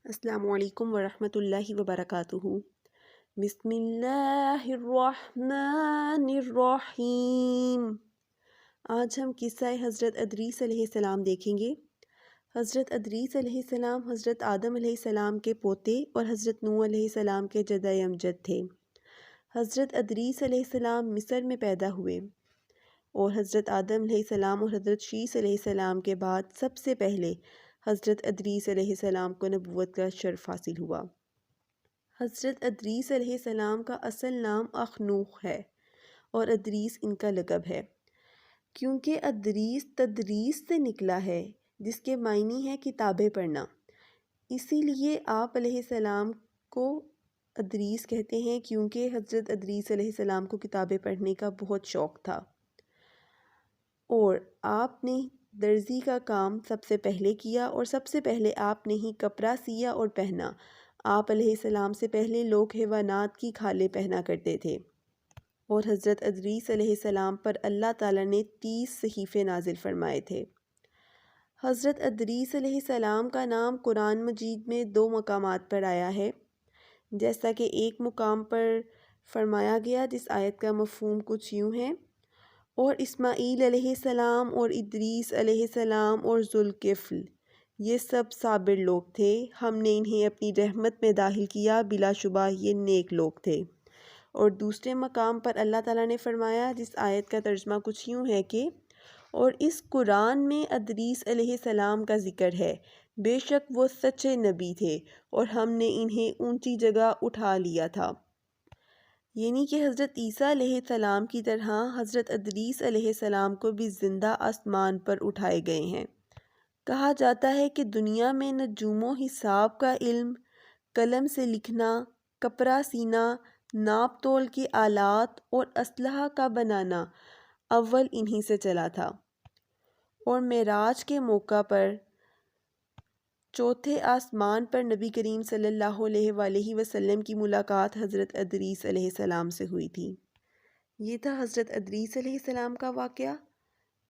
السلام علیکم ورحمۃ اللہ وبرکاتہ۔ بسم اللہ الرحمن الرحیم۔ آج ہم قصہ حضرت ادریس علیہ السلام دیکھیں گے۔ حضرت ادریس علیہ السلام حضرت آدم علیہ السلام کے پوتے اور حضرت نوح علیہ السلام کے جدہ امجد تھے۔ حضرت ادریس علیہ السلام مصر میں پیدا ہوئے اور حضرت آدم علیہ السلام اور حضرت شیس علیہ السلام کے بعد سب سے پہلے حضرت ادریس علیہ السلام کو نبوت کا شرف حاصل ہوا۔ حضرت ادریس علیہ السلام کا اصل نام اخنوخ ہے اور ادریس ان کا لقب ہے، کیونکہ ادریس تدریس سے نکلا ہے جس کے معنی ہے کتابیں پڑھنا، اسی لیے آپ علیہ السلام کو ادریس کہتے ہیں، کیونکہ حضرت ادریس علیہ السلام کو کتابیں پڑھنے کا بہت شوق تھا اور آپ نے درزی کا کام سب سے پہلے کیا اور سب سے پہلے آپ نے ہی کپڑا سیا اور پہنا۔ آپ علیہ السلام سے پہلے لوگ حیوانات کی کھالیں پہنا کرتے تھے اور حضرت ادریس علیہ السلام پر اللہ تعالیٰ نے 30 صحیفے نازل فرمائے تھے۔ حضرت ادریس علیہ السلام کا نام قرآن مجید میں 2 مقامات پر آیا ہے، جیسا کہ ایک مقام پر فرمایا گیا جس آیت کا مفہوم کچھ یوں ہے: اور اسماعیل علیہ السلام اور ادریس علیہ السلام اور ذوالکفل یہ سب صابر لوگ تھے، ہم نے انہیں اپنی رحمت میں داخل کیا، بلا شبہ یہ نیک لوگ تھے۔ اور دوسرے مقام پر اللہ تعالیٰ نے فرمایا جس آیت کا ترجمہ کچھ یوں ہے کہ اور اس قرآن میں ادریس علیہ السلام کا ذکر ہے، بے شک وہ سچے نبی تھے اور ہم نے انہیں اونچی جگہ اٹھا لیا تھا۔ یعنی کہ حضرت عیسیٰ علیہ السلام کی طرح حضرت ادریس علیہ السلام کو بھی زندہ آسمان پر اٹھائے گئے ہیں۔ کہا جاتا ہے کہ دنیا میں نجوم و حساب کا علم، قلم سے لکھنا، کپڑا سینا، ناپ تول کے آلات اور اسلحہ کا بنانا اول انہی سے چلا تھا، اور معراج کے موقع پر چوتھے آسمان پر نبی کریم صلی اللہ علیہ وآلہ وسلم کی ملاقات حضرت ادریس علیہ السلام سے ہوئی تھی۔ یہ تھا حضرت ادریس علیہ السلام کا واقعہ۔